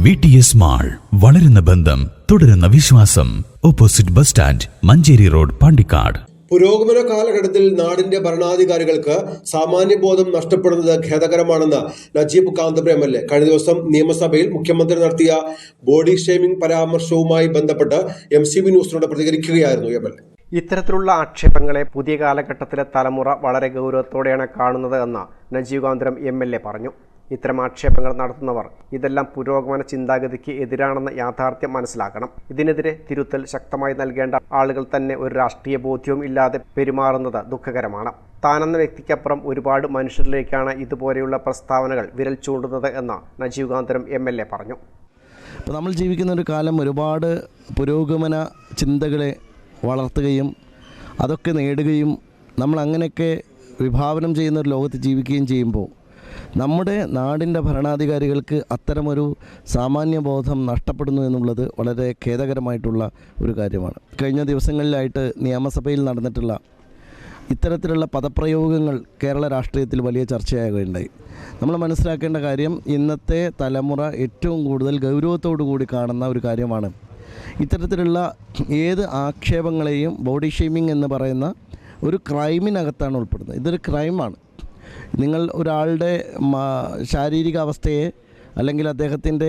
VTS mall, വളരുന്ന ബന്ധം, തുടരുന്ന വിശ്വാസം. Opposite bus stand, Manjeri road, Pandikkad. പുരോഗമന കാലഘട്ടത്തിൽ നാടിന്റെ ഭരണാധികാരികൾക്ക് സാമാന്യബോധം നഷ്ടപ്പെടുന്നത് ഖേദകരമാണെന്ന് നജീബ് കാന്തപുരം MLA കഴിഞ്ഞ ദിവസം നിയമസഭയിൽ മുഖ്യമന്ത്രി നടത്തിയ ബോഡി ഷേമിംഗ് പരാമർശവുമായി ബന്ധപ്പെട്ട് MCV ന്യൂസിനോട് പ്രതികരിക്കുകയായിരുന്നു MLA. ഇത്തരത്തിലുള്ള ആക്ഷേപങ്ങളെ പുതിയ കാലഘട്ടത്തിലെ തലമുറ വളരെ ഗൗരവത്തോടെയാണ് കാണുന്നത് എന്ന് നജീബ് കാന്തപുരം MLA പറഞ്ഞു. ഇത്തരം ആക്ഷേപങ്ങൾ നടത്തുന്നവർ ഇതെല്ലാം പുരോഗമന ചിന്താഗതിക്ക് എതിരാണെന്ന യാഥാർത്ഥ്യം മനസ്സിലാക്കണം. ഇതിനെതിരെ തിരുത്തൽ ശക്തമായി നൽകേണ്ട ആളുകൾ തന്നെ ഒരു രാഷ്ട്രീയ ബോധ്യവും ഇല്ലാതെ പെരുമാറുന്നത് ദുഃഖകരമാണ്. താനെന്ന വ്യക്തിക്കപ്പുറം ഒരുപാട് മനുഷ്യരിലേക്കാണ് ഇതുപോലെയുള്ള പ്രസ്താവനകൾ വിരൽ ചൂണ്ടുന്നത് എന്ന് നജീബ് കാന്തപുരം MLA പറഞ്ഞു. ഇപ്പോൾ നമ്മൾ ജീവിക്കുന്ന ഒരു കാലം ഒരുപാട് പുരോഗമന ചിന്തകളെ വളർത്തുകയും അതൊക്കെ നേടുകയും നമ്മൾ അങ്ങനെയൊക്കെ വിഭാവനം ചെയ്യുന്ന ഒരു ലോകത്ത് ജീവിക്കുകയും ചെയ്യുമ്പോൾ നമ്മുടെ നാടിൻ്റെ ഭരണാധികാരികൾക്ക് അത്തരമൊരു സാമാന്യബോധം നഷ്ടപ്പെടുന്നു എന്നുള്ളത് വളരെ ഖേദകരമായിട്ടുള്ള ഒരു കാര്യമാണ്. കഴിഞ്ഞ ദിവസങ്ങളിലായിട്ട് നിയമസഭയിൽ നടന്നിട്ടുള്ള ഇത്തരത്തിലുള്ള പദപ്രയോഗങ്ങൾ കേരള രാഷ്ട്രീയത്തിൽ വലിയ ചർച്ചയാകുകയുണ്ടായി. നമ്മൾ മനസ്സിലാക്കേണ്ട കാര്യം, ഇന്നത്തെ തലമുറ ഏറ്റവും കൂടുതൽ ഗൗരവത്തോടു കൂടി കാണുന്ന ഒരു കാര്യമാണ് ഇത്തരത്തിലുള്ള ഏത് ആക്ഷേപങ്ങളെയും ബോഡി ഷെയ്മിങ് എന്ന് പറയുന്ന ഒരു ക്രൈമിനകത്താണ് ഉൾപ്പെടുന്നത്. ഇതൊരു ക്രൈമാണ്. നിങ്ങൾ ഒരാളുടെ ശാരീരിക അവസ്ഥയെ അല്ലെങ്കിൽ അദ്ദേഹത്തിൻ്റെ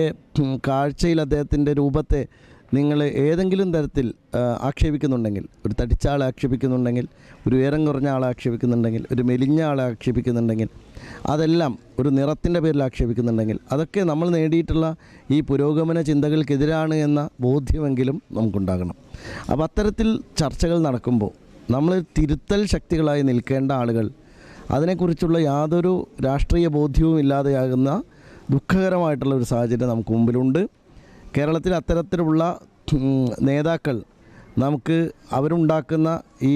കാഴ്ചയിൽ അദ്ദേഹത്തിൻ്റെ രൂപത്തെ നിങ്ങൾ ഏതെങ്കിലും തരത്തിൽ ആക്ഷേപിക്കുന്നുണ്ടെങ്കിൽ, ഒരു തടിച്ച ആളെ ആക്ഷേപിക്കുന്നുണ്ടെങ്കിൽ, ഒരു ഉയരം കുറഞ്ഞ ആളെ ആക്ഷേപിക്കുന്നുണ്ടെങ്കിൽ, ഒരു മെലിഞ്ഞ ആളെ ആക്ഷേപിക്കുന്നുണ്ടെങ്കിൽ, അതെല്ലാം ഒരു നിറത്തിൻ്റെ പേരിൽ ആക്ഷേപിക്കുന്നുണ്ടെങ്കിൽ, അതൊക്കെ നമ്മൾ നേടിയിട്ടുള്ള ഈ പുരോഗമന ചിന്തകൾക്കെതിരാണ് എന്ന ബോധ്യമെങ്കിലും നമുക്കുണ്ടാകണം. അപ്പോൾ അത്തരത്തിൽ ചർച്ചകൾ നടക്കുമ്പോൾ നമ്മൾ തിരുത്തൽ ശക്തികളായി നിൽക്കേണ്ട ആളുകൾ അതിനെക്കുറിച്ചുള്ള യാതൊരു രാഷ്ട്രീയ ബോധ്യവും ഇല്ലാതെയാകുന്ന ദുഃഖകരമായിട്ടുള്ള ഒരു സാഹചര്യം നമുക്ക് മുമ്പിലുണ്ട്. കേരളത്തിൽ അത്തരത്തിലുള്ള നേതാക്കൾ നമുക്ക് അവരുണ്ടാക്കുന്ന ഈ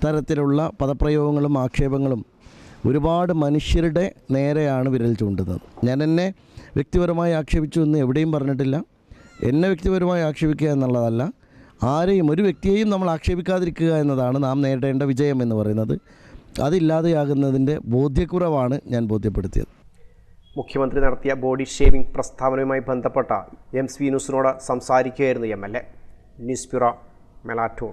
തരത്തിലുള്ള പദപ്രയോഗങ്ങളും ആക്ഷേപങ്ങളും ഒരുപാട് മനുഷ്യരുടെ നേരെയാണ് വിരൽ ചൂണ്ടുന്നത്. ഞാൻ എന്നെ വ്യക്തിപരമായി ആക്ഷേപിച്ചു എന്ന് എവിടെയും പറഞ്ഞിട്ടില്ല. എന്നെ വ്യക്തിപരമായി ആക്ഷേപിക്കുക എന്നുള്ളതല്ല, ആരെയും ഒരു വ്യക്തിയെയും നമ്മൾ ആക്ഷേപിക്കാതിരിക്കുക എന്നതാണ് നാം നേടേണ്ട വിജയം എന്ന് പറയുന്നത്. അതില്ലാതെയാകുന്നതിൻ്റെ ബോധ്യക്കുറവാണ് ഞാൻ ബോധ്യപ്പെടുത്തിയത്. മുഖ്യമന്ത്രി നടത്തിയ ബോഡി ഷേമിംഗ് പ്രസ്താവനയുമായി ബന്ധപ്പെട്ട MCV ന്യൂസിനോട് സംസാരിക്കുകയായിരുന്നു MLA. News bureau, Melattur.